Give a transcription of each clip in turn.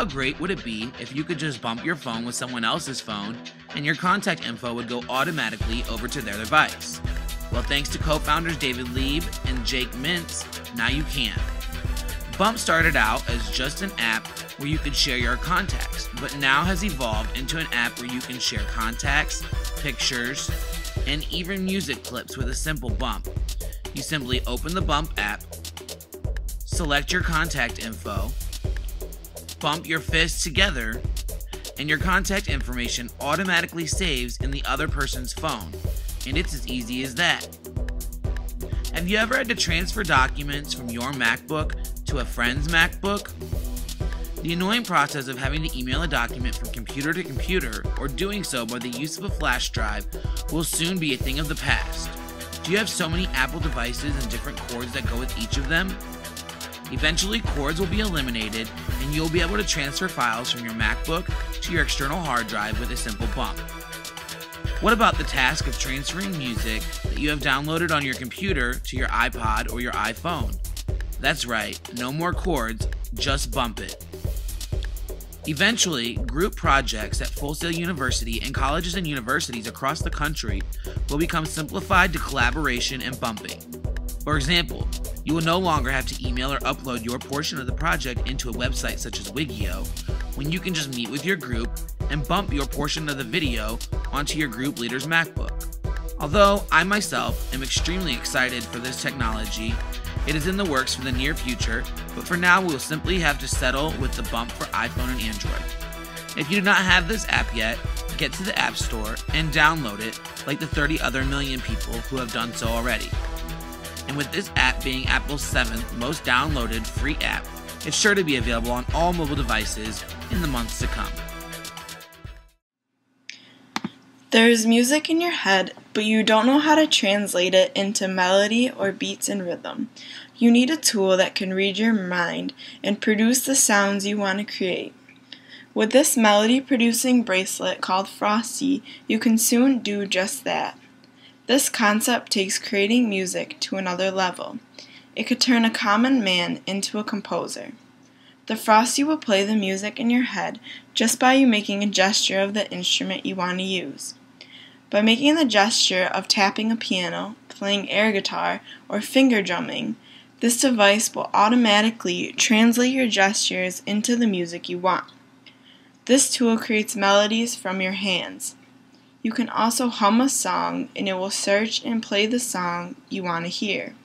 How great would it be if you could just bump your phone with someone else's phone and your contact info would go automatically over to their device? Well, thanks to co-founders David Lieb and Jake Mintz, now you can. Bump started out as just an app where you could share your contacts, but now has evolved into an app where you can share contacts, pictures, and even music clips with a simple bump. You simply open the Bump app, select your contact info, bump your fists together, and your contact information automatically saves in the other person's phone. And it's as easy as that. Have you ever had to transfer documents from your MacBook to a friend's MacBook? The annoying process of having to email a document from computer to computer, or doing so by the use of a flash drive, will soon be a thing of the past. Do you have so many Apple devices and different cords that go with each of them? Eventually, cords will be eliminated, and you'll be able to transfer files from your MacBook to your external hard drive with a simple bump. What about the task of transferring music that you have downloaded on your computer to your iPod or your iPhone? That's right, no more cords, just bump it. Eventually, group projects at Full Sail University and colleges and universities across the country will become simplified to collaboration and bumping. For example, you will no longer have to email or upload your portion of the project into a website such as Wigio, when you can just meet with your group and bump your portion of the video onto your group leader's MacBook. Although I myself am extremely excited for this technology, it is in the works for the near future, but for now we will simply have to settle with the bump for iPhone and Android. If you do not have this app yet, get to the App Store and download it like the 30 other million people who have done so already. And with this app being Apple's 7th most downloaded free app, it's sure to be available on all mobile devices in the months to come. There's music in your head, but you don't know how to translate it into melody or beats and rhythm. You need a tool that can read your mind and produce the sounds you want to create. With this melody-producing bracelet called Frosty, you can soon do just that. This concept takes creating music to another level. It could turn a common man into a composer. The Frosty will play the music in your head just by you making a gesture of the instrument you want to use. By making the gesture of tapping a piano, playing air guitar, or finger drumming, this device will automatically translate your gestures into the music you want. This tool creates melodies from your hands. You can also hum a song and it will search and play the song you want to hear.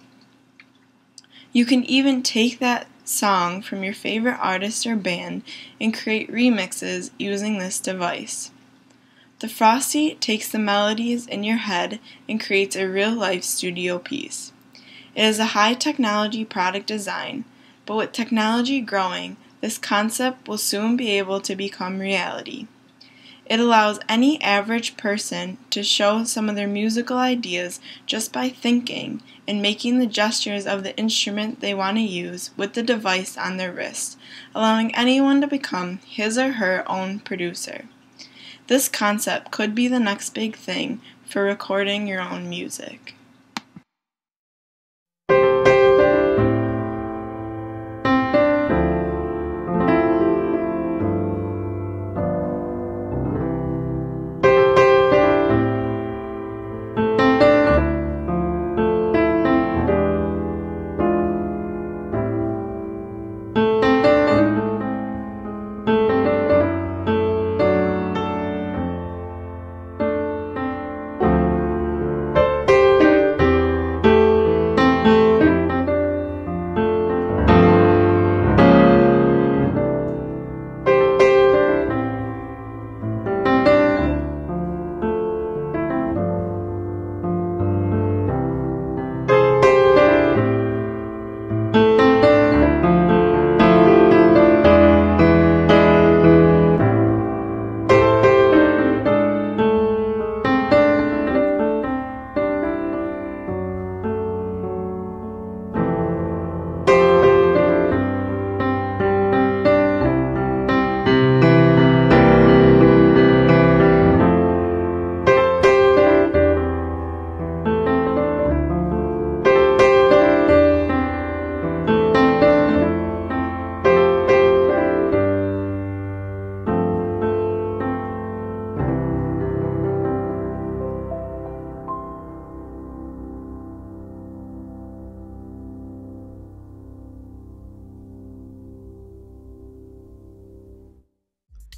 You can even take that song from your favorite artist or band and create remixes using this device. The Frosty takes the melodies in your head and creates a real-life studio piece. It is a high-technology product design, but with technology growing, this concept will soon be able to become reality. It allows any average person to show some of their musical ideas just by thinking and making the gestures of the instrument they want to use with the device on their wrist, allowing anyone to become his or her own producer. This concept could be the next big thing for recording your own music.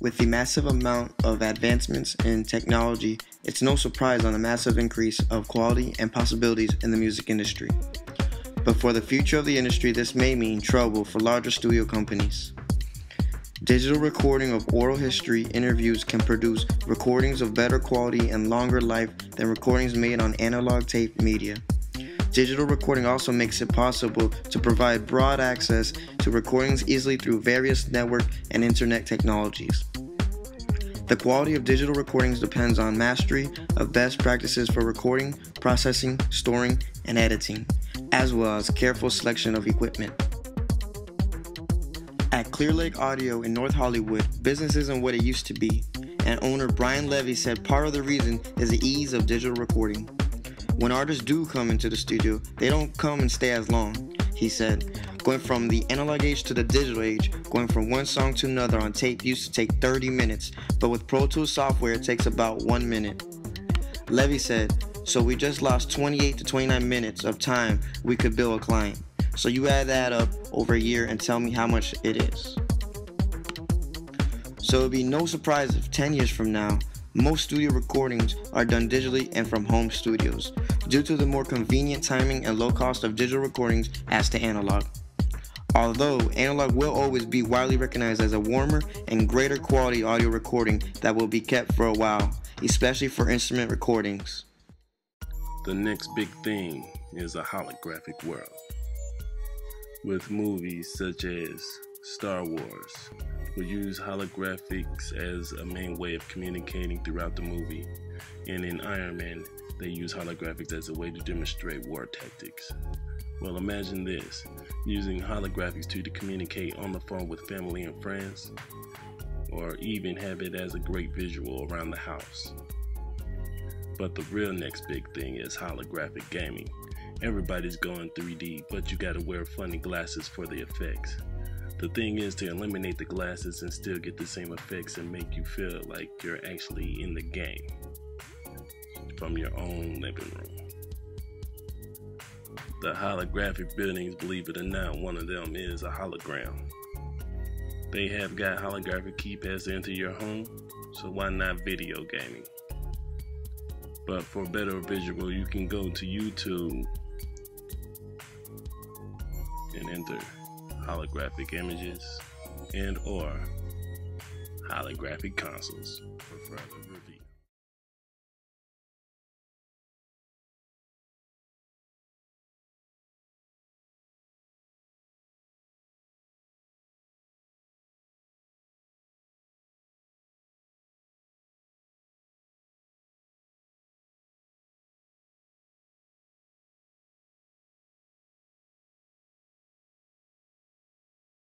With the massive amount of advancements in technology, it's no surprise on the massive increase of quality and possibilities in the music industry. But for the future of the industry, this may mean trouble for larger studio companies. Digital recording of oral history interviews can produce recordings of better quality and longer life than recordings made on analog tape media. Digital recording also makes it possible to provide broad access to recordings easily through various network and internet technologies. The quality of digital recordings depends on mastery of best practices for recording, processing, storing, and editing, as well as careful selection of equipment. At Clear Lake Audio in North Hollywood, business isn't what it used to be, and owner Brian Levy said part of the reason is the ease of digital recording. When artists do come into the studio, they don't come and stay as long, he said. Going from the analog age to the digital age, going from one song to another on tape used to take 30 minutes, but with Pro Tools software it takes about 1 minute. Levy said, so we just lost 28 to 29 minutes of time we could bill a client. So you add that up over a year and tell me how much it is. So it'll be no surprise if 10 years from now, most studio recordings are done digitally and from home studios, due to the more convenient timing and low cost of digital recordings as to analog. Although analog will always be widely recognized as a warmer and greater quality audio recording that will be kept for a while, especially for instrument recordings. The next big thing is a holographic world. With movies such as Star Wars, we use holographics as a main way of communicating throughout the movie, and in Iron Man, they use holographics as a way to demonstrate war tactics. Well, imagine this, using holographics to communicate on the phone with family and friends, or even have it as a great visual around the house. But the real next big thing is holographic gaming. Everybody's going 3D, but you gotta wear funny glasses for the effects. The thing is to eliminate the glasses and still get the same effects and make you feel like you're actually in the game from your own living room. The holographic buildings, believe it or not, one of them is a hologram. They have got holographic keypads to enter your home, so why not video gaming? But for better visual, you can go to YouTube and enter holographic images and or holographic consoles for further